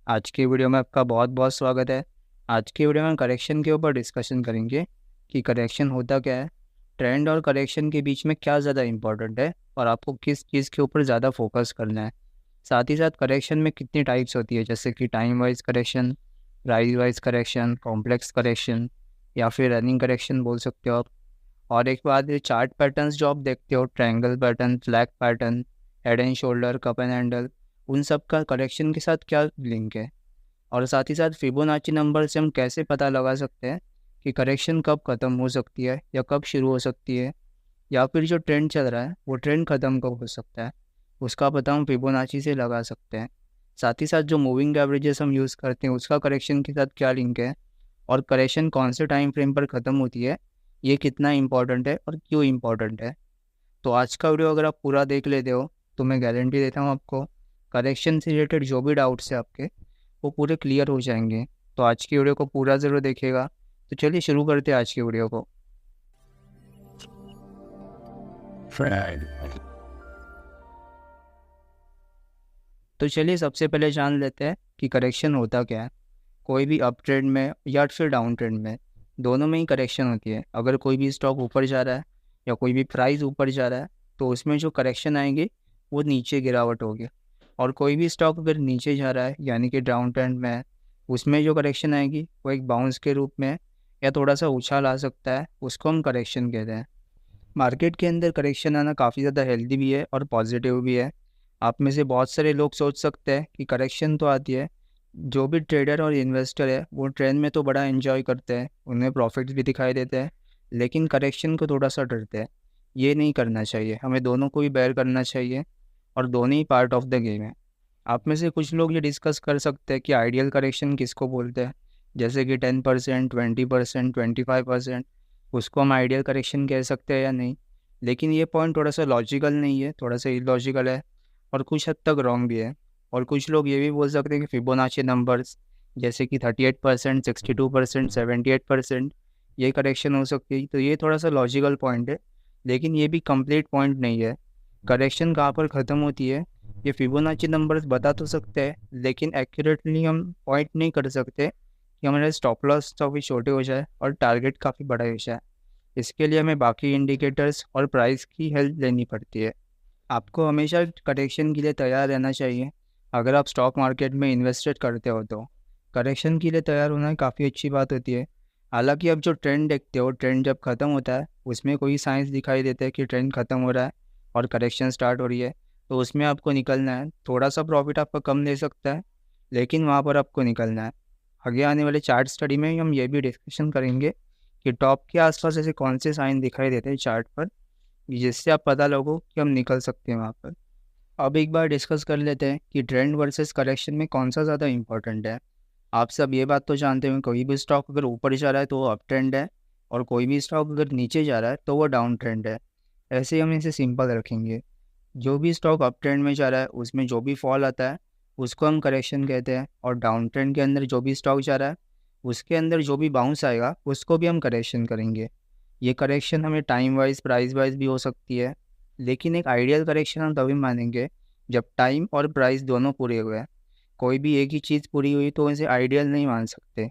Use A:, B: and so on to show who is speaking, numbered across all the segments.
A: आज की वीडियो में आपका बहुत बहुत स्वागत है। आज की वीडियो में करेक्शन के ऊपर डिस्कशन करेंगे कि करेक्शन होता क्या है, ट्रेंड और करेक्शन के बीच में क्या ज़्यादा इम्पोर्टेंट है और आपको किस चीज़ के ऊपर ज़्यादा फोकस करना है। साथ ही साथ करेक्शन में कितनी टाइप्स होती है, जैसे कि time wise correction, price wise correction, complex correction या फिर रनिंग करेक्शन बोल सकते हो आप। और एक बात, ये चार्ट पैटर्न्स जो आप देखते हो, triangle pattern, flag pattern, head and shoulder, cup and handle, उन सब का करेक्शन के साथ क्या लिंक है। और साथ ही साथ फिबोनाची नंबर से हम कैसे पता लगा सकते हैं कि करेक्शन कब ख़त्म हो सकती है या कब शुरू हो सकती है, या फिर जो ट्रेंड चल रहा है वो ट्रेंड ख़त्म कब हो सकता है, उसका पता हम फिबोनाची से लगा सकते हैं। साथ ही साथ जो मूविंग एवरेजेस हम यूज़ करते हैं उसका करेक्शन के साथ क्या लिंक है, और करेक्शन कौन से टाइम फ्रेम पर ख़त्म होती है, ये कितना इंपॉर्टेंट है और क्यों इंपॉर्टेंट है। तो आज का वीडियो अगर आप पूरा देख लेते हो तो मैं गारंटी देता हूँ आपको करेक्शन से रिलेटेड जो भी डाउट्स है आपके वो पूरे क्लियर हो जाएंगे। तो आज की वीडियो को पूरा ज़रूर देखिएगा। तो चलिए शुरू करते हैं आज की वीडियो को। तो चलिए सबसे पहले जान लेते हैं कि करेक्शन होता क्या है। कोई भी अप ट्रेंड में या फिर डाउन ट्रेंड में, दोनों में ही करेक्शन होती है। अगर कोई भी स्टॉक ऊपर जा रहा है या कोई भी प्राइस ऊपर जा रहा है तो उसमें जो करेक्शन आएंगे वो नीचे गिरावट होगी। और कोई भी स्टॉक अगर नीचे जा रहा है यानी कि डाउन ट्रेंड में है, उसमें जो करेक्शन आएगी वो एक बाउंस के रूप में या थोड़ा सा उछाल आ सकता है, उसको हम करेक्शन कहते हैं। मार्केट के अंदर करेक्शन आना काफ़ी ज़्यादा हेल्दी भी है और पॉजिटिव भी है। आप में से बहुत सारे लोग सोच सकते हैं कि करेक्शन तो आती है, जो भी ट्रेडर और इन्वेस्टर है वो ट्रेंड में तो बड़ा एंजॉय करते हैं, उन्हें प्रॉफिट्स भी दिखाई देते हैं, लेकिन करेक्शन को थोड़ा सा डरते हैं। ये नहीं करना चाहिए, हमें दोनों को ही बेयर करना चाहिए और दोनों ही पार्ट ऑफ द गेम है। आप में से कुछ लोग ये डिस्कस कर सकते हैं कि आइडियल करेक्शन किसको बोलते हैं, जैसे कि 10%, 20%, 25%, उसको हम आइडियल करेक्शन कह सकते हैं या नहीं। लेकिन ये पॉइंट थोड़ा सा लॉजिकल नहीं है, थोड़ा सा इलॉजिकल है और कुछ हद तक रॉन्ग भी है। और कुछ लोग ये भी बोल सकते हैं कि फिबोनाची नंबर्स जैसे कि 38%, 62%, 78%, ये करेक्शन हो सकती है। तो ये थोड़ा सा लॉजिकल पॉइंट है, लेकिन ये भी कंप्लीट पॉइंट नहीं है। करेक्शन कहाँ पर ख़त्म होती है ये फिबोनाची नंबर्स बता तो सकते हैं, लेकिन एक्यूरेटली हम पॉइंट नहीं कर सकते कि हमारे स्टॉप लॉस काफ़ी छोटे हो जाए और टारगेट काफ़ी बड़ा हो जाए। इसके लिए हमें बाकी इंडिकेटर्स और प्राइस की हेल्प लेनी पड़ती है। आपको हमेशा करेक्शन के लिए तैयार रहना चाहिए। अगर आप स्टॉक मार्केट में इन्वेस्टेड करते हो तो करेक्शन के लिए तैयार होना काफ़ी अच्छी बात होती है। हालांकि अब जो ट्रेंड देखते हो, ट्रेंड जब ख़त्म होता है उसमें कोई साइंस दिखाई देता है कि ट्रेंड ख़त्म हो रहा है और करेक्शन स्टार्ट हो रही है, तो उसमें आपको निकलना है। थोड़ा सा प्रॉफिट आपका कम ले सकता है, लेकिन वहाँ पर आपको निकलना है। आगे आने वाले चार्ट स्टडी में हम ये भी डिस्कशन करेंगे कि टॉप के आसपास ऐसे कौन से साइन दिखाई देते हैं चार्ट पर, जिससे आप पता लगो कि हम निकल सकते हैं वहाँ पर। अब एक बार डिस्कस कर लेते हैं कि ट्रेंड वर्सेस करेक्शन में कौन सा ज़्यादा इंपॉर्टेंट है। आप सब ये बात तो जानते हैं, कोई भी स्टॉक अगर ऊपर जा रहा है तो वो अप ट्रेंड है, और कोई भी स्टॉक अगर नीचे जा रहा है तो वो डाउन ट्रेंड है। ऐसे ही हम इसे सिंपल रखेंगे। जो भी स्टॉक अप ट्रेंड में जा रहा है उसमें जो भी फॉल आता है उसको हम करेक्शन कहते हैं, और डाउन ट्रेंड के अंदर जो भी स्टॉक जा रहा है उसके अंदर जो भी बाउंस आएगा उसको भी हम करेक्शन करेंगे। ये करेक्शन हमें टाइम वाइज, प्राइस वाइज भी हो सकती है, लेकिन एक आइडियल करेक्शन हम तभी मानेंगे जब टाइम और प्राइस दोनों पूरे हुए हैं। कोई भी एक ही चीज़ पूरी हुई तो इसे आइडियल नहीं मान सकते।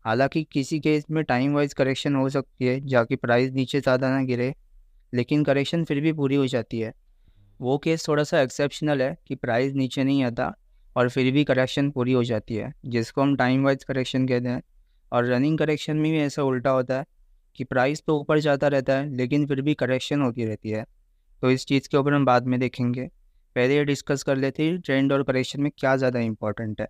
A: हालांकि किसी केस में टाइम वाइज करेक्शन हो सकती है जाकि प्राइस नीचे ज़्यादा ना गिरे, लेकिन करेक्शन फिर भी पूरी हो जाती है। वो केस थोड़ा सा एक्सेप्शनल है कि प्राइस नीचे नहीं आता और फिर भी करेक्शन पूरी हो जाती है, जिसको हम टाइम वाइज करेक्शन कहते हैं। और रनिंग करेक्शन में भी ऐसा उल्टा होता है कि प्राइस तो ऊपर जाता रहता है लेकिन फिर भी करेक्शन होती रहती है। तो इस चीज़ के ऊपर हम बाद में देखेंगे। पहले ये डिस्कस कर लेते हैं ट्रेंड और करेक्शन में क्या ज़्यादा इंपॉर्टेंट है।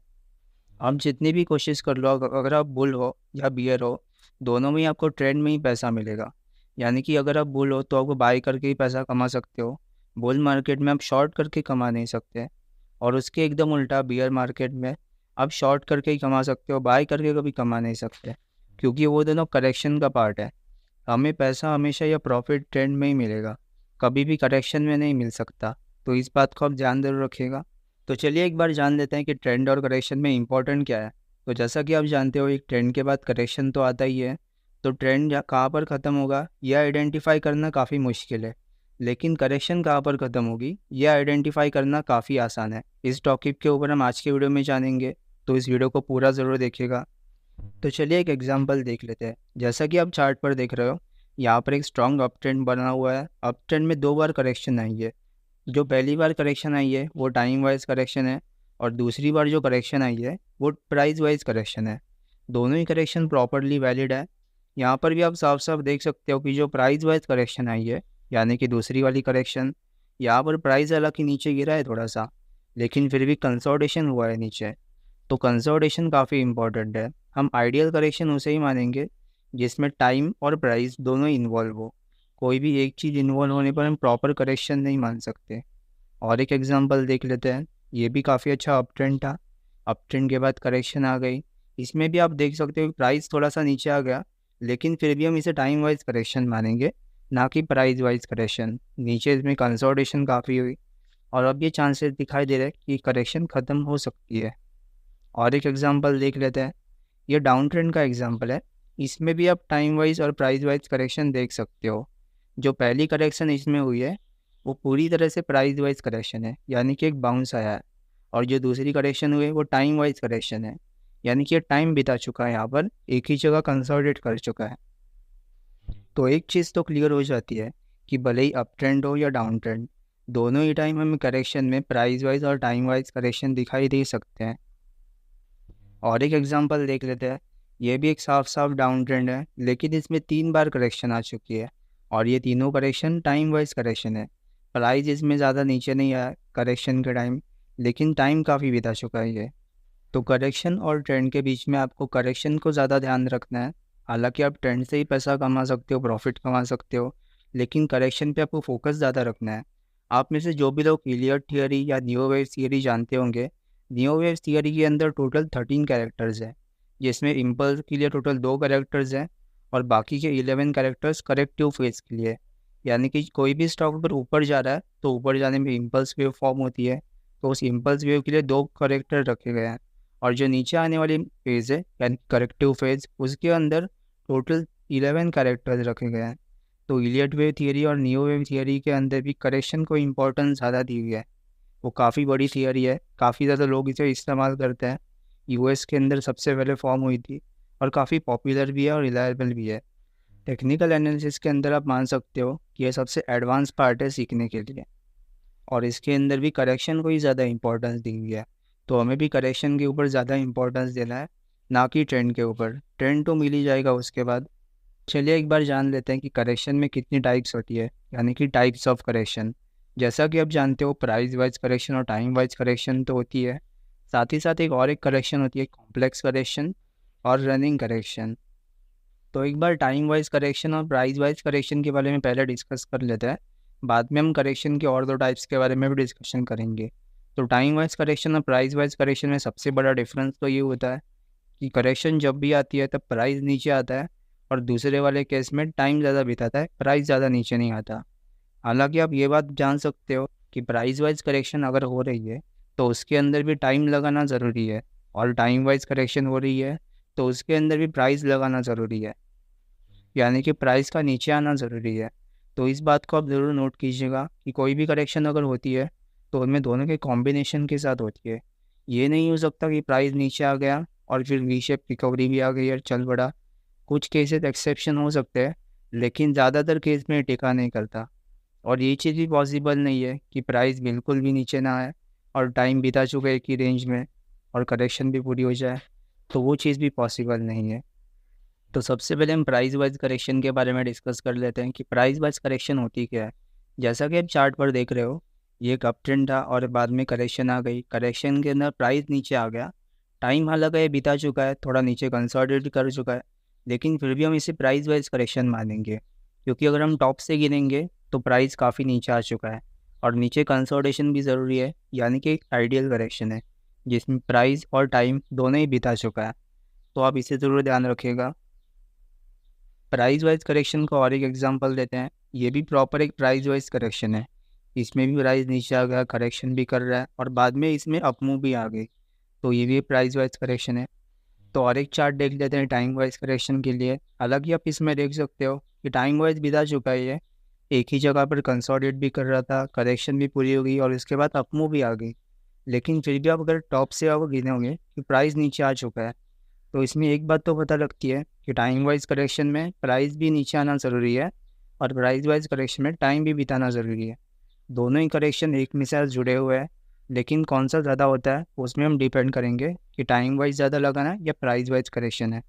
A: आप जितनी भी कोशिश कर लो, अगर आप बुल हो या बियर हो, दोनों में ही आपको ट्रेंड में ही पैसा मिलेगा। यानी कि अगर आप बुल हो तो आपको बाई करके ही पैसा कमा सकते हो, बुल मार्केट में आप शॉर्ट करके कमा नहीं सकते। और उसके एकदम उल्टा बियर मार्केट में आप शॉर्ट करके ही कमा सकते हो, बाई करके कभी कमा नहीं सकते, क्योंकि वो दोनों करेक्शन का पार्ट है। हमें पैसा हमेशा या प्रॉफिट ट्रेंड में ही मिलेगा, कभी भी करेक्शन में नहीं मिल सकता। तो इस बात को आप ध्यान जरूर रखिएगा। तो चलिए एक बार जान लेते हैं कि ट्रेंड और करेक्शन में इंपॉर्टेंट क्या है। तो जैसा कि आप जानते हो, एक ट्रेंड के बाद करेक्शन तो आता ही है। तो ट्रेंड कहाँ पर ख़त्म होगा यह आइडेंटिफाई करना काफ़ी मुश्किल है, लेकिन करेक्शन कहाँ पर ख़त्म होगी यह आइडेंटिफाई करना काफ़ी आसान है। इस टॉपिक के ऊपर हम आज के वीडियो में जानेंगे। तो इस वीडियो को पूरा ज़रूर देखिएगा। तो चलिए एक एग्जांपल देख लेते हैं। जैसा कि आप चार्ट पर देख रहे हो, यहाँ पर एक स्ट्रॉन्ग अप ट्रेंड बना हुआ है। अप ट्रेंड में 2 बार करेक्शन आई है। जो पहली बार करेक्शन आई है वो टाइम वाइज करेक्शन है, और दूसरी बार जो करेक्शन आई है वो प्राइस वाइज करेक्शन है। दोनों ही करेक्शन प्रॉपरली वैलिड है। यहाँ पर भी आप साफ साफ देख सकते हो कि जो प्राइस वाइज करेक्शन आई है, यानी कि दूसरी वाली करेक्शन, यहाँ पर प्राइस हालांकि नीचे गिरा है थोड़ा सा, लेकिन फिर भी कंसोलिडेशन हुआ है नीचे। तो कंसोलिडेशन काफ़ी इंपॉर्टेंट है। हम आइडियल करेक्शन उसे ही मानेंगे जिसमें टाइम और प्राइस दोनों ही इन्वॉल्व हो। कोई भी एक चीज़ इन्वॉल्व होने पर हम प्रॉपर करेक्शन नहीं मान सकते। और एक एग्जांपल देख लेते हैं। ये भी काफ़ी अच्छा अप ट्रेंड था। अप ट्रेंड के बाद करेक्शन आ गई। इसमें भी आप देख सकते हो कि प्राइस थोड़ा सा नीचे आ गया, लेकिन फिर भी हम इसे टाइम वाइज करेक्शन मानेंगे, ना कि प्राइस वाइज करेक्शन। नीचे इसमें कंसोलिडेशन काफ़ी हुई, और अब ये चांसेस दिखाई दे रहे हैं कि करेक्शन ख़त्म हो सकती है। और एक एग्जांपल देख लेते हैं। ये डाउन ट्रेंड का एग्जांपल है। इसमें भी आप टाइम वाइज और प्राइस वाइज करेक्शन देख सकते हो। जो पहली करेक्शन इसमें हुई है वो पूरी तरह से प्राइस वाइज करेक्शन है, यानी कि एक बाउंस आया है। और जो दूसरी करेक्शन हुई है वो टाइम वाइज करेक्शन है, यानी कि ये टाइम बिता चुका है, यहाँ पर एक ही जगह कंसोलिडेट कर चुका है। तो एक चीज़ तो क्लियर हो जाती है कि भले ही अप ट्रेंड हो या डाउन ट्रेंड, दोनों ही टाइम हमें करेक्शन में प्राइस वाइज और टाइम वाइज करेक्शन दिखाई दे सकते हैं। और एक एग्जांपल देख लेते हैं। ये भी एक साफ साफ डाउन ट्रेंड है, लेकिन इसमें 3 बार करेक्शन आ चुकी है, और ये तीनों करेक्शन टाइम वाइज करेक्शन है। प्राइस इसमें ज़्यादा नीचे नहीं आया करेक्शन के टाइम, लेकिन टाइम काफ़ी बिता चुका है ये। तो करेक्शन और ट्रेंड के बीच में आपको करेक्शन को ज़्यादा ध्यान रखना है। हालांकि आप ट्रेंड से ही पैसा कमा सकते हो, प्रॉफिट कमा सकते हो, लेकिन करेक्शन पे आपको फोकस ज़्यादा रखना है। आप में से जो भी लोग इलियट थियरी या नियो वेव थियरी जानते होंगे, नियो वेव थियरी के अंदर टोटल 13 कैरेक्टर्स हैं, जिसमें इम्पल्स के लिए टोटल 2 कैरेक्टर्स हैं, और बाकी के 11 कैरेक्टर्स करेक्टिव फेज के लिए। यानी कि कोई भी स्टॉक अगर ऊपर जा रहा है तो ऊपर जाने में इम्पल्स वेव फॉर्म होती है, तो उस इम्पल्स वेव के लिए 2 कैरेक्टर रखे गए हैं। और जो नीचे आने वाली फेज़ है, यानी करेक्टिव फेज़, उसके अंदर टोटल 11 कैरेक्टर्स रखे गए हैं। तो इलियट वेव थियरी और नियो वेव थियरी के अंदर भी करेक्शन को इम्पोर्टेंस ज़्यादा दी हुई है। वो काफ़ी बड़ी थियरी है, काफ़ी ज़्यादा लोग इसे इस्तेमाल करते हैं। यूएस के अंदर सबसे पहले फॉर्म हुई थी, और काफ़ी पॉपुलर भी है और रिलायबल भी है। टेक्निकल एनालिसिस के अंदर आप मान सकते हो कि ये सबसे एडवांस पार्ट है सीखने के लिए, और इसके अंदर भी करेक्शन को ही ज़्यादा इंपॉर्टेंस दी हुई है। तो हमें भी करेक्शन के ऊपर ज़्यादा इंपॉर्टेंस देना है, ना कि ट्रेंड के ऊपर। ट्रेंड तो मिल ही जाएगा उसके बाद। चलिए एक बार जान लेते हैं कि करेक्शन में कितनी टाइप्स होती है, यानी कि टाइप्स ऑफ करेक्शन। जैसा कि आप जानते हो, प्राइस वाइज करेक्शन और टाइम वाइज करेक्शन तो होती है, साथ ही साथ एक करेक्शन होती है, कॉम्प्लेक्स करेक्शन और रनिंग करेक्शन। तो एक बार टाइम वाइज करेक्शन और प्राइस वाइज करेक्शन के बारे में पहले डिस्कस कर लेते हैं, बाद में हम करेक्शन के और 2 टाइप्स के बारे में भी डिस्कशन करेंगे। तो टाइम वाइज करेक्शन और प्राइस वाइज करेक्शन में सबसे बड़ा डिफरेंस तो ये होता है कि करेक्शन जब भी आती है तब प्राइस नीचे आता है, और दूसरे वाले केस में टाइम ज़्यादा बिताता है, प्राइस ज़्यादा नीचे नहीं आता। हालांकि आप ये बात जान सकते हो कि प्राइस वाइज करेक्शन अगर हो रही है तो उसके अंदर भी टाइम लगाना ज़रूरी है, और टाइम वाइज करेक्शन हो रही है तो उसके अंदर भी प्राइस लगाना ज़रूरी है, यानी कि प्राइस का नीचे आना ज़रूरी है। तो इस बात को आप ज़रूर नोट कीजिएगा कि कोई भी करेक्शन अगर होती है तो उनमें दोनों के कॉम्बिनेशन के साथ होती है। ये नहीं हो सकता कि प्राइस नीचे आ गया और फिर वी शेप रिकवरी भी आ गई और चल पड़ा। कुछ केसेस एक्सेप्शन हो सकते हैं, लेकिन ज़्यादातर केस में टिका नहीं करता। और ये चीज़ भी पॉसिबल नहीं है कि प्राइस बिल्कुल भी नीचे ना आए और टाइम बिता चुके एक ही रेंज में और करेक्शन भी पूरी हो जाए, तो वो चीज़ भी पॉसिबल नहीं है। तो सबसे पहले हम प्राइस वाइज करेक्शन के बारे में डिस्कस कर लेते हैं कि प्राइस वाइज करेक्शन होती क्या है। जैसा कि आप चार्ट पर देख रहे हो, ये एक अप ट्रेंड था और बाद में करेक्शन आ गई। करेक्शन के अंदर प्राइस नीचे आ गया, टाइम हालांकि ये बिता चुका है, थोड़ा नीचे कंसोलिडेट कर चुका है, लेकिन फिर भी हम इसे प्राइस वाइज करेक्शन मानेंगे, क्योंकि अगर हम टॉप से गिनेंगे तो प्राइस काफ़ी नीचे आ चुका है, और नीचे कंसोलिडेशन भी ज़रूरी है, यानी कि एक आइडियल करेक्शन है जिसमें प्राइस और टाइम दोनों ही बिता चुका है। तो आप इसे ज़रूर ध्यान रखिएगा। प्राइस वाइज करेक्शन का और एक एग्जांपल देते हैं। ये भी प्रॉपर एक प्राइस वाइज करेक्शन है। इसमें भी प्राइस नीचे आ गया, करेक्शन भी कर रहा है, और बाद में इसमें अपमूव भी आ गई, तो ये भी प्राइस वाइज करेक्शन है। तो और एक चार्ट देख लेते हैं टाइम वाइज करेक्शन के लिए। हालांकि आप इसमें देख सकते हो कि टाइम वाइज बिता चुका है, ये एक ही जगह पर कंसोलिडेट भी कर रहा था, करेक्शन भी पूरी हो गई और इसके बाद अपमूव भी आ गई। लेकिन फिर भी आप अगर टॉप से आप गिनोगे कि प्राइस नीचे आ चुका है, तो इसमें एक बात तो पता लगती है कि टाइम वाइज करेक्शन में प्राइस भी नीचे आना ज़रूरी है और प्राइस वाइज करेक्शन में टाइम भी बिताना ज़रूरी है। दोनों ही करेक्शन एक में साथ जुड़े हुए हैं, लेकिन कौन सा ज़्यादा होता है उसमें हम डिपेंड करेंगे कि टाइम वाइज ज़्यादा लगाना है या प्राइस वाइज करेक्शन है।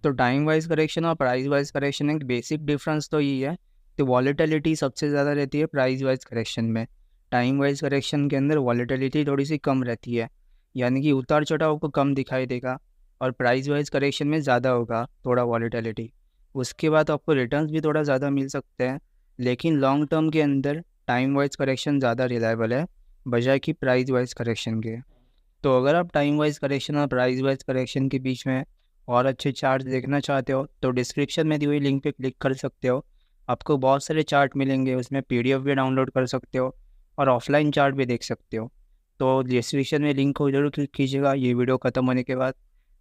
A: तो टाइम वाइज करेक्शन और प्राइस वाइज करेक्शन एक बेसिक डिफरेंस तो यही है कि वॉलेटिलिटी सबसे ज़्यादा रहती है प्राइस वाइज करेक्शन में। टाइम वाइज करेक्शन के अंदर वॉलेटिलिटी थोड़ी सी कम रहती है, यानी कि उतार चढ़ाव को कम दिखाई देगा, और प्राइस वाइज करेक्शन में ज़्यादा होगा थोड़ा वॉलेटिलिटी। उसके बाद आपको रिटर्न्स भी थोड़ा ज़्यादा मिल सकते हैं, लेकिन लॉन्ग टर्म के अंदर टाइम वाइज करेक्शन ज़्यादा रिलायबल है बजाय कि प्राइस वाइज करेक्शन के। तो अगर आप टाइम वाइज करेक्शन और प्राइस वाइज करेक्शन के बीच में और अच्छे चार्ट देखना चाहते हो तो डिस्क्रिप्शन में दी हुई लिंक पे क्लिक कर सकते हो। आपको बहुत सारे चार्ट मिलेंगे, उसमें पीडीएफ भी डाउनलोड कर सकते हो और ऑफलाइन चार्ट भी देख सकते हो। तो डिस्क्रिप्शन में लिंक को जरूर क्लिक कीजिएगा। ये वीडियो ख़त्म होने के बाद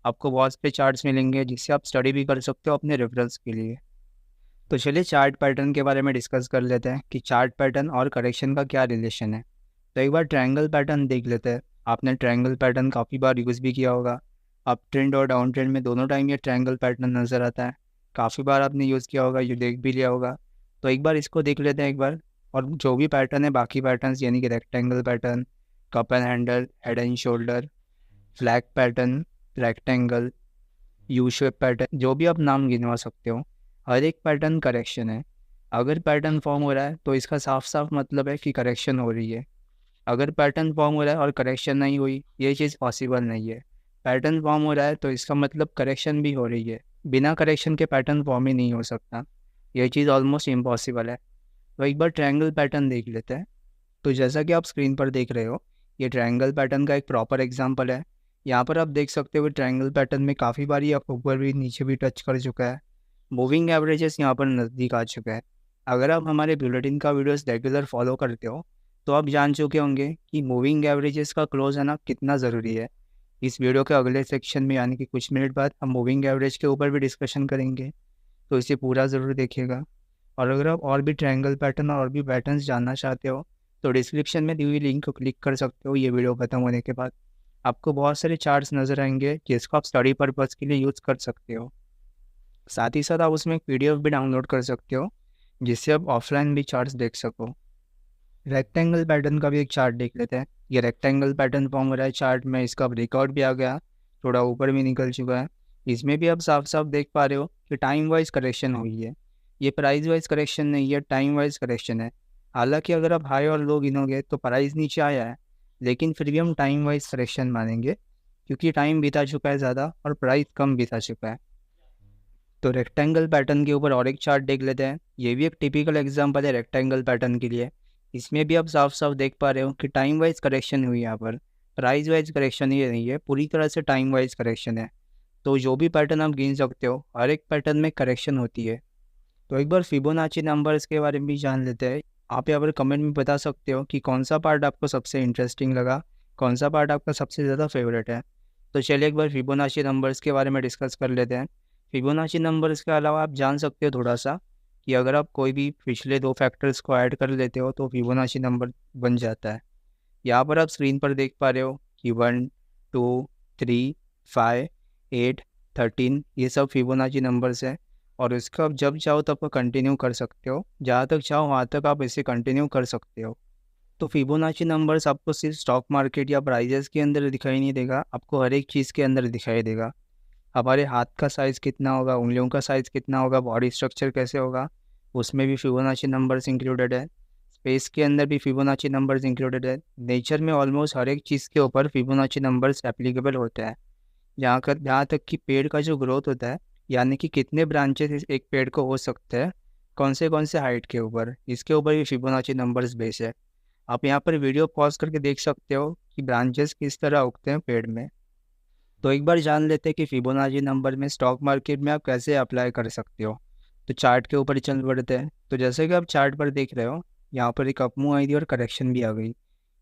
A: आपको बहुत सारे चार्ट्स मिलेंगे जिससे आप स्टडी भी कर सकते हो अपने रेफरेंस के लिए। तो चलिए चार्ट पैटर्न के बारे में डिस्कस कर लेते हैं कि चार्ट पैटर्न और करेक्शन का क्या रिलेशन है। तो एक बार ट्रायंगल पैटर्न देख लेते हैं। आपने ट्रायंगल पैटर्न काफ़ी बार यूज़ भी किया होगा। अप ट्रेंड और डाउन ट्रेंड में दोनों टाइम ये ट्रायंगल पैटर्न नज़र आता है। काफ़ी बार आपने यूज़ किया होगा, ये देख भी लिया होगा। तो एक बार इसको देख लेते हैं एक बार। और जो भी पैटर्न है बाकी पैटर्न्स यानी कि rectangle pattern, cup and handle, head and shoulder, flag pattern, rectangle, U shape pattern, जो भी आप नाम गिनवा सकते हो, हर एक पैटर्न करेक्शन है। अगर पैटर्न फॉर्म हो रहा है तो इसका साफ साफ मतलब है कि करेक्शन हो रही है। अगर पैटर्न फॉर्म हो रहा है और करेक्शन नहीं हुई, ये चीज़ पॉसिबल नहीं है। पैटर्न फॉर्म हो रहा है तो इसका मतलब करेक्शन भी हो रही है। बिना करेक्शन के पैटर्न फॉर्म ही नहीं हो सकता। ये चीज़ ऑलमोस्ट इम्पॉसिबल है। तो एक बार ट्रायंगल पैटर्न देख लेते हैं। तो जैसा कि आप स्क्रीन पर देख रहे हो, ये ट्रायंगल पैटर्न का एक प्रॉपर एग्जांपल है। यहाँ पर आप देख सकते हो ट्रायंगल पैटर्न में काफ़ी बार ये ऊपर भी नीचे भी टच कर चुका है। मूविंग एवरेजेस यहाँ पर नज़दीक आ चुका है। अगर आप हमारे बुलेटिन का वीडियोस रेगुलर फॉलो करते हो तो आप जान चुके होंगे कि मूविंग एवरेजेस का क्लोज आना कितना ज़रूरी है। इस वीडियो के अगले सेक्शन में यानी कि कुछ मिनट बाद हम मूविंग एवरेज के ऊपर भी डिस्कशन करेंगे, तो इसे पूरा ज़रूर देखिएगा। और अगर आप और भी ट्रायंगल पैटर्न और भी पैटर्न्स जानना चाहते हो तो डिस्क्रिप्शन में दी हुई लिंक को क्लिक कर सकते हो। ये वीडियो खत्म होने के बाद आपको बहुत सारे चार्ट्स नज़र आएंगे जिसको आप स्टडी पर्पज़ के लिए यूज़ कर सकते हो। साथ ही साथ आप उसमें एक पीडीएफ भी डाउनलोड कर सकते हो जिससे आप ऑफलाइन भी चार्ट्स देख सको। रेक्टेंगल पैटर्न का भी एक चार्ट देख लेते हैं। ये रेक्टेंगल पैटर्न फॉर्म हो रहा है चार्ट में, इसका ब्रेकआउट भी आ गया, थोड़ा ऊपर भी निकल चुका है। इसमें भी आप साफ साफ देख पा रहे हो कि टाइम वाइज करेक्शन हुई है। ये प्राइस वाइज करेक्शन नहीं है, टाइम वाइज करेक्शन है। हालांकि अगर आप हाई और लो गिनोगे तो प्राइस नीचे आया है, लेकिन फिर भी हम टाइम वाइज करेक्शन मानेंगे क्योंकि टाइम बीता चुका है ज़्यादा और प्राइस कम बीता चुका है। तो रेक्टेंगल पैटर्न के ऊपर और एक चार्ट देख लेते हैं। ये भी एक टिपिकल एग्जांपल है रेक्टेंगल पैटर्न के लिए। इसमें भी आप साफ साफ देख पा रहे हो कि टाइम वाइज करेक्शन हुई है। यहाँ पर प्राइस वाइज करेक्शन ही नहीं है, पूरी तरह से टाइम वाइज करेक्शन है। तो जो भी पैटर्न आप गिन सकते हो, हर एक पैटर्न में करेक्शन होती है। तो एक बार फिबोनाची नंबर्स के बारे में भी जान लेते हैं। आप यहाँ पर कमेंट में बता सकते हो कि कौन सा पार्ट आपको सबसे इंटरेस्टिंग लगा, कौन सा पार्ट आपका सबसे ज़्यादा फेवरेट है। तो चलिए एक बार फिबोनाची नंबर्स के बारे में डिस्कस कर लेते हैं। फिबोनाची नंबर्स के अलावा आप जान सकते हो थोड़ा सा कि अगर आप कोई भी पिछले दो फैक्टर्स को ऐड कर लेते हो तो फिबोनाची नंबर बन जाता है। यहाँ पर आप स्क्रीन पर देख पा रहे हो कि 1, 2, 3, 5, 8, 13 ये सब फिबोनाची नंबर्स हैं। और इसको आप जब चाहो तब कंटिन्यू कर सकते हो, जहाँ तक चाहो वहाँ तक आप इसे कंटिन्यू कर सकते हो। तो फिबोनाची नंबर्स आपको सिर्फ स्टॉक मार्केट या प्राइजेस के अंदर दिखाई नहीं देगा, आपको हर एक चीज़ के अंदर दिखाई देगा। हमारे हाथ का साइज़ कितना होगा, उंगलियों का साइज़ कितना होगा, बॉडी स्ट्रक्चर कैसे होगा, उसमें भी फिबोनाची नंबर्स इंक्लूडेड है। स्पेस के अंदर भी फिबोनाची नंबर्स इंक्लूडेड है। नेचर में ऑलमोस्ट हर एक चीज़ के ऊपर फिबोनाची नंबर्स एप्लीकेबल होते हैं। जहाँ तक कि पेड़ का जो ग्रोथ होता है, यानी कि कितने ब्रांचेस एक पेड़ को हो सकते हैं, कौन से हाइट के ऊपर, इसके ऊपर भी फिबोनाची नंबर्स बेस है। आप यहाँ पर वीडियो पॉज करके देख सकते हो कि ब्रांचेस किस तरह उगते हैं पेड़ में। तो एक बार जान लेते हैं कि फिबोनाची नंबर में स्टॉक मार्केट में आप कैसे अप्लाई कर सकते हो। तो चार्ट के ऊपर चल पड़ते हैं। तो जैसे कि आप चार्ट पर देख रहे हो, यहाँ पर एक अपमूव आई थी और करेक्शन भी आ गई।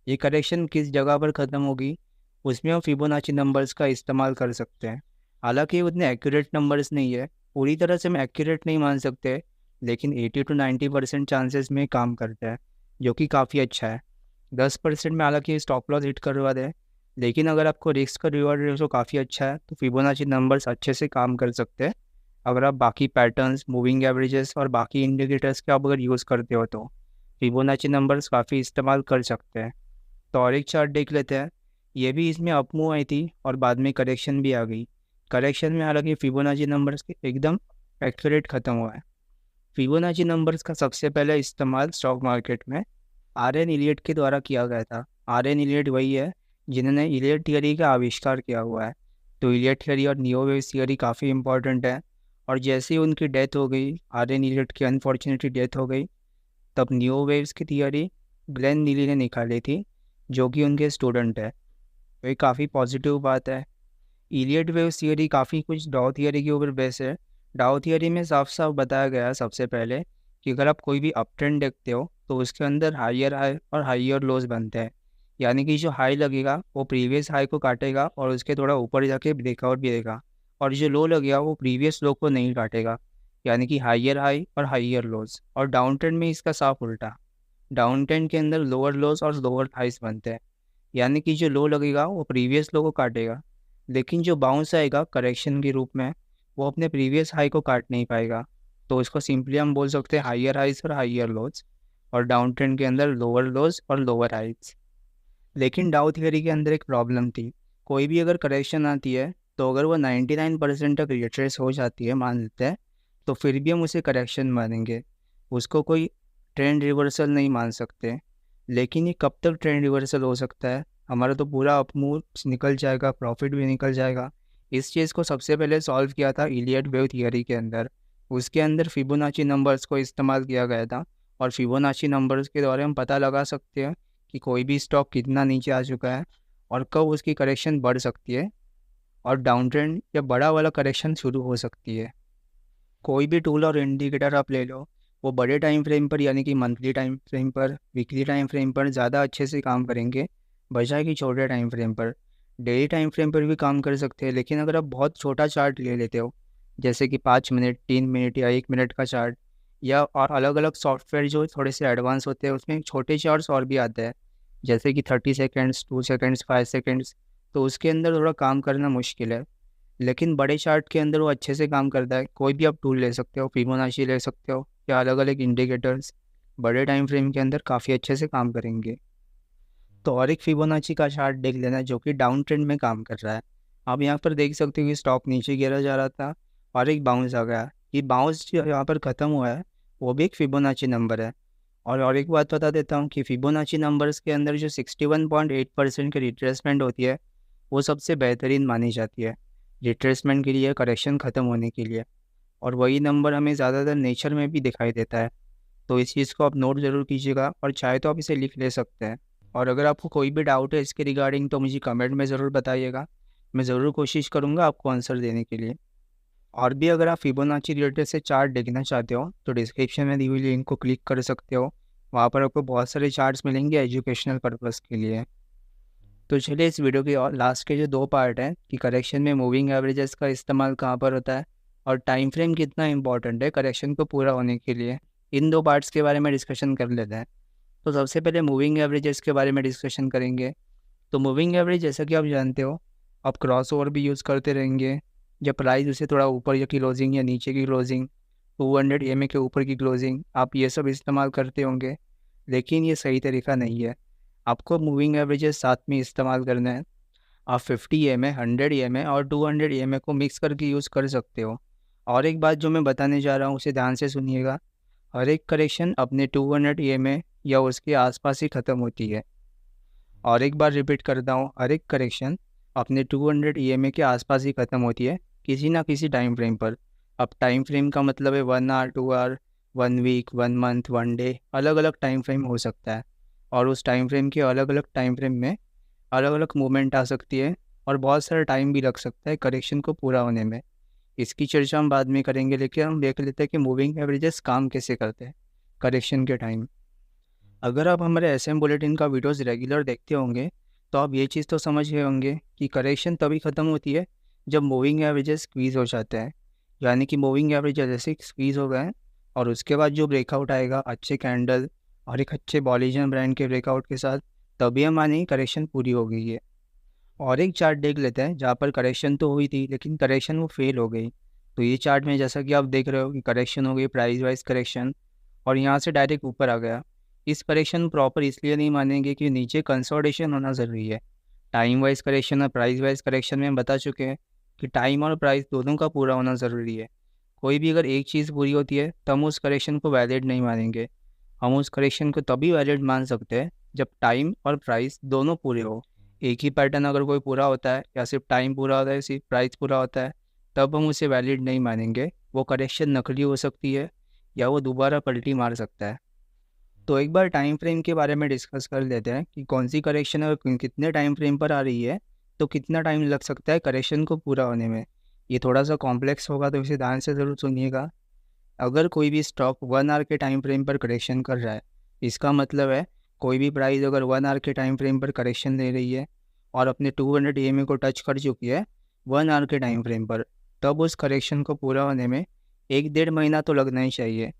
A: ये करेक्शन किस जगह पर ख़त्म होगी, उसमें हम फिबोनाची नंबर्स का इस्तेमाल कर सकते हैं। हालांकि उतने एक्यूरेट नंबर्स नहीं है, पूरी तरह से हम एक्यूरेट नहीं मान सकते, लेकिन 80 to 90% चांसेस में काम करता है, जो कि काफ़ी अच्छा है। 10% में हालांकि स्टॉप लॉस हिट करवा दे, लेकिन अगर आपको रिस्क का रिवॉर्ड रेशो काफ़ी अच्छा है तो फिबोनाची नंबर्स अच्छे से काम कर सकते हैं। अगर आप बाकी पैटर्न्स, मूविंग एवरेजेस और बाकी इंडिकेटर्स के आप अगर यूज़ करते हो तो फिबोनाची नंबर्स काफ़ी इस्तेमाल कर सकते हैं। तो और एक चार्ट देख लेते हैं। ये भी इसमें अपमूव आई थी और बाद में करेक्शन भी आ गई। करेक्शन में हालांकि फिबोनाची नंबर्स एकदम एक्यूरेट ख़त्म हुआ है। फिबोनाची नंबर्स का सबसे पहले इस्तेमाल स्टॉक मार्केट में आर.एन. इलियट के द्वारा किया गया था। आर.एन. इलियट वही है जिन्होंने इलियट थियरी का आविष्कार किया हुआ है। तो इलियट थियरी और नियो वेव्स थियरी काफ़ी इंपॉर्टेंट है। और जैसे ही उनकी डेथ हो गई, आर.एन. इलियट की अनफॉर्चुनेटली डेथ हो गई, तब नियो वेव्स की थियरी ग्लेन नीली ने निकाली थी, जो कि उनके स्टूडेंट है। तो ये काफ़ी पॉजिटिव बात है। इलियट वेव्स थियरी काफ़ी कुछ डाउ थियरी के ऊपर बेस है। डाउ थियरी में साफ साफ बताया गया है सबसे पहले कि अगर आप कोई भी अप ट्रेंड देखते हो तो उसके अंदर हाइयर हाई और हाइयर लोज बनते हैं। यानी कि जो हाई लगेगा वो प्रीवियस हाई को काटेगा और उसके थोड़ा ऊपर जाके ब्रेकआउट भी देगा, और जो लो लगेगा वो प्रीवियस लो को नहीं काटेगा, यानी कि हाइयर हाई और हाइयर लोज। और डाउन ट्रेंड में इसका साफ उल्टा, डाउन ट्रेंड के अंदर लोअर लोज और लोअर हाइस बनते हैं। यानी कि जो लो लगेगा वो प्रीवियस लो को काटेगा, लेकिन जो बाउंस आएगा करेक्शन के रूप में वो अपने प्रीवियस हाई को काट नहीं पाएगा। तो इसको सिंपली हम बोल सकते हैं हाइयर हाइज और हाइयर लोज, और डाउन ट्रेंड के अंदर लोअर लोज और लोअर हाइज। लेकिन डाउ थियरी के अंदर एक प्रॉब्लम थी। कोई भी अगर करेक्शन आती है तो अगर वो 99% तक रिट्रेस हो जाती है मान लेते हैं, तो फिर भी हम उसे करेक्शन मानेंगे, उसको कोई ट्रेंड रिवर्सल नहीं मान सकते। लेकिन ये कब तक ट्रेंड रिवर्सल हो सकता है? हमारा तो पूरा अपमूव निकल जाएगा, प्रॉफिट भी निकल जाएगा। इस चीज़ को सबसे पहले सॉल्व किया था इलियट वेव थियरी के अंदर। उसके अंदर फिबोनाची नंबर्स को इस्तेमाल किया गया था, और फिबोनाची नंबर्स के द्वारा हम पता लगा सकते हैं कि कोई भी स्टॉक कितना नीचे आ चुका है और कब उसकी करेक्शन बढ़ सकती है और डाउन ट्रेंड या बड़ा वाला करेक्शन शुरू हो सकती है। कोई भी टूल और इंडिकेटर आप ले लो, वो बड़े टाइम फ्रेम पर यानी कि मंथली टाइम फ्रेम पर, वीकली टाइम फ्रेम पर ज़्यादा अच्छे से काम करेंगे बजाय कि छोटे टाइम फ्रेम पर। डेली टाइम फ्रेम पर भी काम कर सकते हैं, लेकिन अगर आप बहुत छोटा चार्ट ले लेते हो, जैसे कि 5 मिनट, 3 मिनट या 1 मिनट का चार्ट, या और अलग अलग सॉफ्टवेयर जो थोड़े से एडवांस होते हैं उसमें छोटे चार्ट्स और भी आते हैं, जैसे कि 30 सेकेंड्स, 2 सेकेंड्स, 5 सेकेंड्स, तो उसके अंदर थोड़ा काम करना मुश्किल है। लेकिन बड़े चार्ट के अंदर वो अच्छे से काम करता है। कोई भी आप टूल ले सकते हो, फिबोनाची ले सकते हो या अलग अलग इंडिकेटर्स, बड़े टाइम फ्रेम के अंदर काफ़ी अच्छे से काम करेंगे। तो और एक फिबोनाची का चार्ट देख लेना जो कि डाउन ट्रेंड में काम कर रहा है। आप यहाँ पर देख सकते हो कि स्टॉक नीचे गिरा जा रहा था और एक बाउंस आ गया। ये बाउंस जो यहाँ पर ख़त्म हुआ है वो भी एक फिबोनाची नंबर है। और एक बात बता देता हूँ कि फिबोनाची नंबर्स के अंदर जो 61.8% की रिट्रेसमेंट होती है वो सबसे बेहतरीन मानी जाती है रिट्रेसमेंट के लिए, करेक्शन ख़त्म होने के लिए। और वही नंबर हमें ज़्यादातर नेचर में भी दिखाई देता है। तो इस चीज़ को आप नोट ज़रूर कीजिएगा, और चाहे तो आप इसे लिख ले सकते हैं। और अगर आपको कोई भी डाउट है इसके रिगार्डिंग तो मुझे कमेंट में ज़रूर बताइएगा, मैं ज़रूर कोशिश करूँगा आपको आंसर देने के लिए। और भी अगर आप फिबोनाची रिलेटेड से चार्ट देखना चाहते हो तो डिस्क्रिप्शन में दी हुई लिंक को क्लिक कर सकते हो। वहाँ पर आपको बहुत सारे चार्ट्स मिलेंगे एजुकेशनल पर्पज़ के लिए। तो चलिए इस वीडियो के और लास्ट के जो 2 पार्ट हैं कि करेक्शन में मूविंग एवरेजेस का इस्तेमाल कहाँ पर होता है और टाइम फ्रेम कितना इंपॉर्टेंट है करेक्शन को पूरा होने के लिए, इन 2 पार्ट्स के बारे में डिस्कशन कर लेते हैं। तो सबसे पहले मूविंग एवरेजेस के बारे में डिस्कशन करेंगे। तो मूविंग एवरेज जैसा कि आप जानते हो, आप क्रॉस ओवर भी यूज़ करते रहेंगे। जब प्राइस उसे थोड़ा ऊपर या की क्लोजिंग या नीचे की क्लोजिंग, 200 EMA के ऊपर की क्लोजिंग, आप ये सब इस्तेमाल करते होंगे। लेकिन ये सही तरीका नहीं है। आपको मूविंग एवरेजेस साथ में इस्तेमाल करना है। आप 50 EMA, 100 EMA और 200 EMA को मिक्स करके यूज़ कर सकते हो। और एक बात जो मैं बताने जा रहा हूँ उसे ध्यान से सुनिएगा। हर एक करेक्शन अपने 200 EMA या उसके आसपास ही ख़त्म होती है। और एक बार रिपीट करता हूँ, हर एक करेक्शन अपने 200 EMA के आसपास ही ख़त्म होती है किसी ना किसी टाइम फ्रेम पर। अब टाइम फ्रेम का मतलब है 1 hour, 2 hour, 1 week, 1 month, 1 day, अलग अलग टाइम फ्रेम हो सकता है। और उस टाइम फ्रेम के अलग अलग टाइम फ्रेम में अलग अलग मूवमेंट आ सकती है, और बहुत सारा टाइम भी लग सकता है करेक्शन को पूरा होने में। इसकी चर्चा हम बाद में करेंगे, लेकिन हम देख लेते हैं कि मूविंग एवरेजेस काम कैसे करते हैं करेक्शन के टाइम। अगर आप हमारे एसएम बुलेटिन का वीडियोस रेगुलर देखते होंगे तो आप ये चीज़ तो समझ गए होंगे कि करेक्शन तभी ख़त्म होती है जब मूविंग एवरेजेस स्क्वीज़ हो जाते हैं। यानी कि मूविंग एवरेजेस जैसे स्क्वीज़ हो गए और उसके बाद जो ब्रेकआउट आएगा अच्छे कैंडल और एक अच्छे बॉलीजन ब्रांड के ब्रेकआउट के साथ, तभी हम मानेंगे करेक्शन पूरी हो गई है। और एक चार्ट देख लेते हैं जहाँ पर करेक्शन तो हुई थी लेकिन करेक्शन वो फेल हो गई। तो ये चार्ट में जैसा कि आप देख रहे हो कि करेक्शन हो गई, प्राइस वाइज करेक्शन, और यहाँ से डायरेक्ट ऊपर आ गया। इस करेक्शन प्रॉपर इसलिए नहीं मानेंगे कि नीचे कंसोलिडेशन होना ज़रूरी है। टाइम वाइज करेक्शन और प्राइस वाइज करेक्शन में हम बता चुके हैं कि टाइम और प्राइस दोनों का पूरा होना ज़रूरी है। कोई भी अगर एक चीज़ पूरी होती है तो हम उस करेक्शन को वैलिड नहीं मानेंगे। हम उस करेक्शन को तभी वैलिड मान सकते हैं जब टाइम और प्राइस दोनों पूरे हो। एक ही पैटर्न अगर कोई पूरा होता है या सिर्फ टाइम पूरा होता है, सिर्फ प्राइस पूरा होता है, तब हम उसे वैलिड नहीं मानेंगे। वो करेक्शन नकली हो सकती है या वो दोबारा पलटी मार सकता है। तो एक बार टाइम फ्रेम के बारे में डिस्कस कर लेते हैं कि कौन सी करेक्शन है और कितने टाइम फ्रेम पर आ रही है, तो कितना टाइम लग सकता है करेक्शन को पूरा होने में। ये थोड़ा सा कॉम्प्लेक्स होगा तो इसे ध्यान से ज़रूर सुनिएगा। अगर कोई भी स्टॉक 1 आवर के टाइम फ्रेम पर करेक्शन कर रहा है, इसका मतलब है कोई भी प्राइस अगर 1 आवर के टाइम फ्रेम पर करेक्शन ले रही है और अपने 200 EMA को टच कर चुकी है 1 आवर के टाइम फ्रेम पर, तब उस करेक्शन को पूरा होने में 1-1.5 महीना तो लगना ही चाहिए,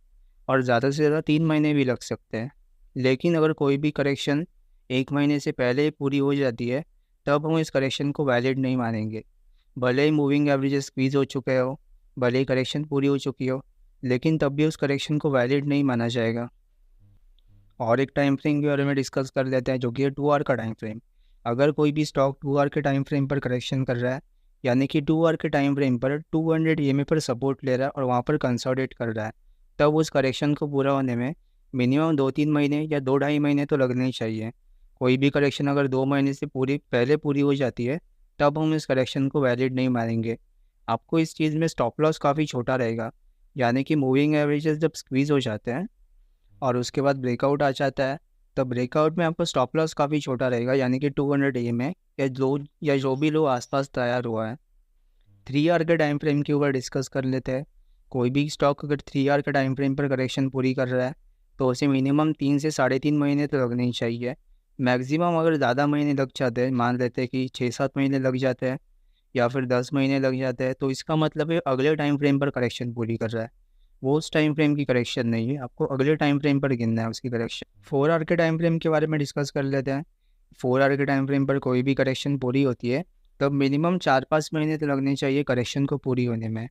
A: और ज़्यादा से ज़्यादा 3 महीने भी लग सकते हैं। लेकिन अगर कोई भी करेक्शन 1 महीने से पहले पूरी हो जाती है, तब हम इस करेक्शन को वैलिड नहीं मानेंगे। भले ही मूविंग एवरेजेस स्क्वीज हो चुके हो, भले ही करेक्शन पूरी हो चुकी हो, लेकिन तब भी उस करेक्शन को वैलिड नहीं माना जाएगा। और एक टाइम फ्रेम के बारे में डिस्कस कर लेते हैं जो कि है 2 आवर का टाइम फ्रेम। अगर कोई भी स्टॉक 2 आवर के टाइम फ्रेम पर करेक्शन कर रहा है, यानी कि 2 आवर के टाइम फ्रेम पर 200 EMA पर सपोर्ट ले रहा है और वहाँ पर कंसोलिडेट कर रहा है, तब उस करेक्शन को पूरा होने में मिनिमम 2-3 महीने या 2-2.5 महीने तो लगने ही चाहिए। कोई भी करेक्शन अगर 2 महीने से पहले पूरी हो जाती है, तब हम इस करेक्शन को वैलिड नहीं मानेंगे। आपको इस चीज़ में स्टॉप लॉस काफ़ी छोटा रहेगा, यानी कि मूविंग एवरेजेस जब स्क्वीज़ हो जाते हैं और उसके बाद ब्रेकआउट आ जाता है, तो ब्रेकआउट में आपका स्टॉप लॉस काफ़ी छोटा रहेगा, यानी कि 200 EMA या जो भी लो आसपास तैयार हुआ है। 3 आवर के टाइम फ्रेम के ऊपर डिस्कस कर लेते हैं। कोई भी स्टॉक अगर 3 आवर के टाइम फ्रेम पर करेक्शन पूरी कर रहा है, तो उसे मिनिमम 3 से 3.5 महीने तो लगने ही चाहिए। मैक्सिमम अगर ज़्यादा महीने लग जाते हैं, मान लेते हैं कि 6-7 महीने लग जाते हैं या फिर 10 महीने लग जाते हैं, तो इसका मतलब है अगले टाइम फ्रेम पर करेक्शन पूरी कर रहा है। वो उस टाइम फ्रेम की करेक्शन नहीं है, आपको अगले टाइम फ्रेम पर गिनना है उसकी करेक्शन। 4 आवर के टाइम फ्रेम के बारे में डिस्कस कर लेते हैं। 4 आवर के टाइम फ्रेम पर कोई भी करेक्शन पूरी होती है, तब मिनिमम 4-5 महीने तो लगने चाहिए करेक्शन को पूरी होने में।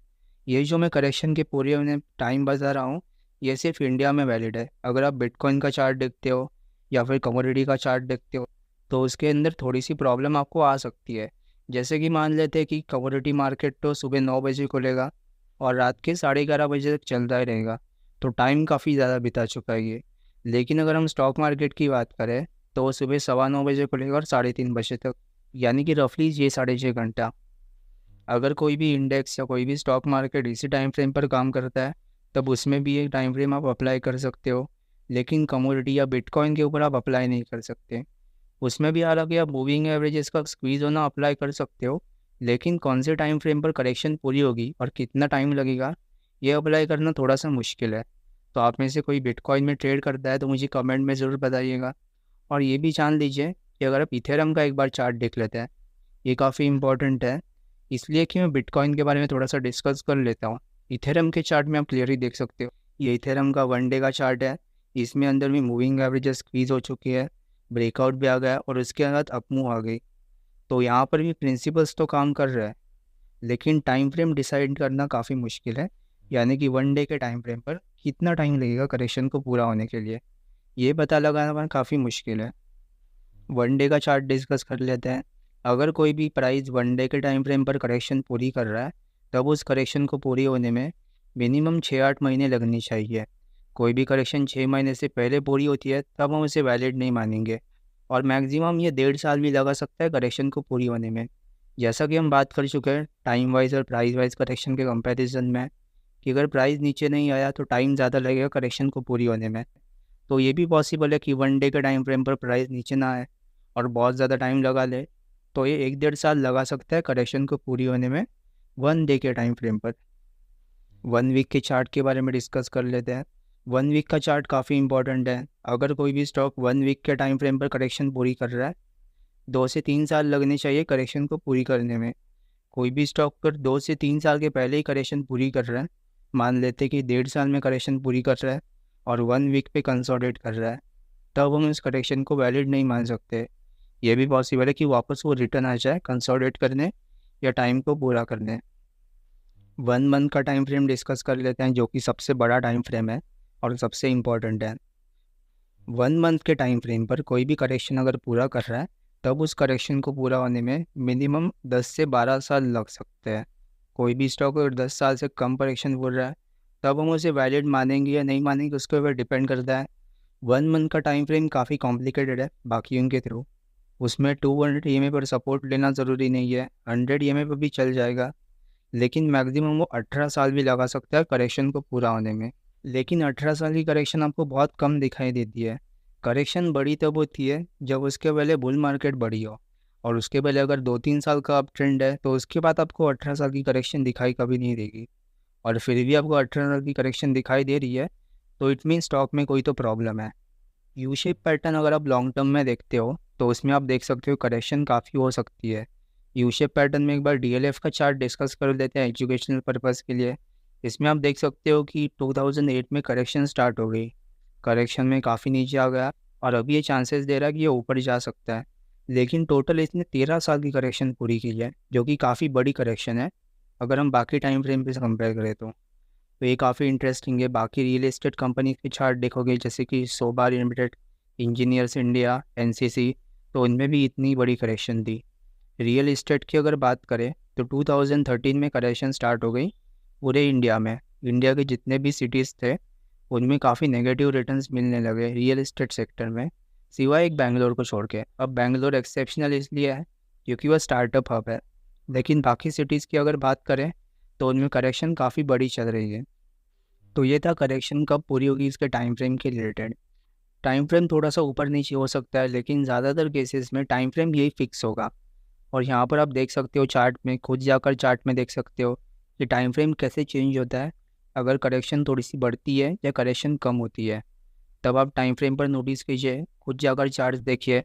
A: ये जो मैं करेक्शन के पूरे होने टाइम बता रहा हूँ, ये सिर्फ इंडिया में वैलिड है। अगर आप बिटकॉइन का चार्ट देखते हो या फिर कमोडिटी का चार्ट देखते हो, तो उसके अंदर थोड़ी सी प्रॉब्लम आपको आ सकती है। जैसे कि मान लेते हैं कि कमोडिटी मार्केट तो सुबह 9 बजे खुलेगा और रात के 11:30 बजे तक चलता ही रहेगा, तो टाइम काफ़ी ज़्यादा बिता चुका है ये। लेकिन अगर हम स्टॉक मार्केट की बात करें, तो वो सुबह 9:15 खुलेगा और 3:30 बजे तक, यानी कि रफली 6-6.5 घंटा। अगर कोई भी इंडेक्स या कोई भी स्टॉक मार्केट इसी टाइम फ्रेम पर काम करता है, तब उसमें भी एक टाइम फ्रेम आप अप्लाई कर सकते हो, लेकिन कमोडिटी या बिटकॉइन के ऊपर आप अप्लाई नहीं कर सकते। उसमें भी हालांकि आप मूविंग एवरेजेस का स्क्वीज होना अप्लाई कर सकते हो, लेकिन कौन से टाइम फ्रेम पर करेक्शन पूरी होगी और कितना टाइम लगेगा, ये अप्लाई करना थोड़ा सा मुश्किल है। तो आप में से कोई बिटकॉइन में ट्रेड करता है तो मुझे कमेंट में ज़रूर बताइएगा। और ये भी जान लीजिए कि अगर आप इथेरियम का एक बार चार्ट देख लेते हैं, ये काफ़ी इंपॉर्टेंट है, इसलिए कि मैं बिटकॉइन के बारे में थोड़ा सा डिस्कस कर लेता हूँ। इथेरियम के चार्ट में आप क्लियरली देख सकते हो, ये इथेरियम का 1 डे का चार्ट है। इसमें अंदर भी मूविंग एवरेजेस स्क्वीज हो चुकी है, ब्रेकआउट भी आ गया और उसके बाद अपमूव आ गई। तो यहाँ पर भी प्रिंसिपल्स तो काम कर रहा है, लेकिन टाइम फ्रेम डिसाइड करना काफ़ी मुश्किल है, यानी कि 1 डे के टाइम फ्रेम पर कितना टाइम लगेगा करेक्शन को पूरा होने के लिए, ये पता लगाना काफ़ी मुश्किल है। 1 डे का चार्ट डिस्कस कर लेते हैं। अगर कोई भी प्राइस 1 डे के टाइम फ्रेम पर करेक्शन पूरी कर रहा है, तब उस करेक्शन को पूरी होने में मिनिमम 6-8 महीने लगनी चाहिए। कोई भी करेक्शन 6 महीने से पहले पूरी होती है, तब हम उसे वैलिड नहीं मानेंगे, और मैक्सिमम ये 1.5 साल भी लगा सकता है करेक्शन को पूरी होने में। जैसा कि हम बात कर चुके हैं टाइम वाइज और प्राइस वाइज करेक्शन के कंपैरिजन में, कि अगर प्राइस नीचे नहीं आया तो टाइम ज़्यादा लगेगा करेक्शन को पूरी होने में। तो ये भी पॉसिबल है कि 1 डे के टाइम फ्रेम पर प्राइस नीचे ना आए और बहुत ज़्यादा टाइम लगा ले, तो ये 1-1.5 साल लगा सकता है करेक्शन को पूरी होने में 1 डे के टाइम फ्रेम पर। 1 वीक के चार्ट के बारे में डिस्कस कर लेते हैं। 1 वीक का चार्ट काफ़ी इंपॉर्टेंट है। अगर कोई भी स्टॉक 1 वीक के टाइम फ्रेम पर करेक्शन पूरी कर रहा है, 2 से 3 साल लगने चाहिए करेक्शन को पूरी करने में। कोई भी स्टॉक पर 2 से 3 साल के पहले ही करेक्शन पूरी कर रहा है, मान लेते कि 1.5 साल में करेक्शन पूरी कर रहा है और 1 वीक पे कंसोलिडेट कर रहा है, तब हम इस करेक्शन को वैलिड नहीं मान सकते। ये भी पॉसिबल है कि वापस वो रिटर्न आ जाए कंसोलिडेट करने या टाइम को पूरा करने। 1 मंथ का टाइम फ्रेम डिस्कस कर लेते हैं, जो कि सबसे बड़ा टाइम फ्रेम है और सबसे इम्पॉर्टेंट है। 1 मंथ के टाइम फ्रेम पर कोई भी करेक्शन अगर पूरा कर रहा है, तब उस करेक्शन को पूरा होने में मिनिमम 10 से 12 साल लग सकते हैं। कोई भी स्टॉक अगर 10 साल से कम करेक्शन बोल रहा है, तब हम उसे वैलिड मानेंगे या नहीं मानेंगे उसके ऊपर डिपेंड करता है। 1 मंथ का टाइम फ्रेम काफ़ी कॉम्प्लिकेटेड है बाकियों के थ्रू। उसमें 200 EMA पर सपोर्ट लेना ज़रूरी नहीं है, 100 EMA पर भी चल जाएगा, लेकिन मैक्सिमम वो 18 साल भी लगा सकता है करेक्शन को पूरा होने में। लेकिन 18 साल की करेक्शन आपको बहुत कम दिखाई देती है। करेक्शन बड़ी तब होती है जब उसके पहले बुल मार्केट बड़ी हो, और उसके पहले अगर 2-3 साल का अप ट्रेंड है तो उसके बाद आपको 18 साल की करेक्शन दिखाई कभी नहीं देगी। और फिर भी आपको 18 साल की करेक्शन दिखाई दे रही है तो इट मीन स्टॉक में कोई तो प्रॉब्लम है। यू शेप पैटर्न अगर आप लॉन्ग टर्म में देखते हो तो उसमें आप देख सकते हो करेक्शन काफ़ी हो सकती है। यू शेप पैटर्न में एक बार DLF का चार्ट डिस्कस कर लेते हैं एजुकेशनल पर्पज़ के लिए। इसमें आप देख सकते हो कि 2008 में करेक्शन स्टार्ट हो गई, करेक्शन में काफ़ी नीचे आ गया और अभी ये चांसेस दे रहा है कि ये ऊपर जा सकता है। लेकिन टोटल इसने 13 साल की करेक्शन पूरी की है, जो कि काफ़ी बड़ी करेक्शन है अगर हम बाकी टाइम फ्रेम पे से कंपेयर करें तो ये काफ़ी इंटरेस्टिंग है। बाकी रियल एस्टेट कंपनी के चार्ट देखोगे जैसे कि सोबार लिमिटेड, इंजीनियर्स इंडिया, NCC, तो उनमें भी इतनी बड़ी करेक्शन थी। रियल इस्टेट की अगर बात करें तो 2013 में करेक्शन स्टार्ट हो गई पूरे इंडिया में। इंडिया के जितने भी सिटीज़ थे उनमें काफ़ी नेगेटिव रिटर्न्स मिलने लगे रियल इस्टेट सेक्टर में, सिवाय एक बैंगलोर को छोड़ के। अब बैंगलोर एक्सेप्शनल इसलिए है क्योंकि वह स्टार्टअप हब है, लेकिन बाकी सिटीज़ की अगर बात करें तो उनमें करेक्शन काफ़ी बड़ी चल रही है। तो ये था करेक्शन कब पूरी होगी इसके टाइम फ्रेम के रिलेटेड। टाइम फ्रेम थोड़ा सा ऊपर नीचे हो सकता है, लेकिन ज़्यादातर केसेस में टाइम फ्रेम यही फिक्स होगा। और यहाँ पर आप देख सकते हो चार्ट में, खुद जाकर चार्ट में देख सकते हो कि टाइम फ्रेम कैसे चेंज होता है अगर करेक्शन थोड़ी सी बढ़ती है या करेक्शन कम होती है। तब आप टाइम फ्रेम पर नोटिस कीजिए, खुद जाकर चार्ट देखिए।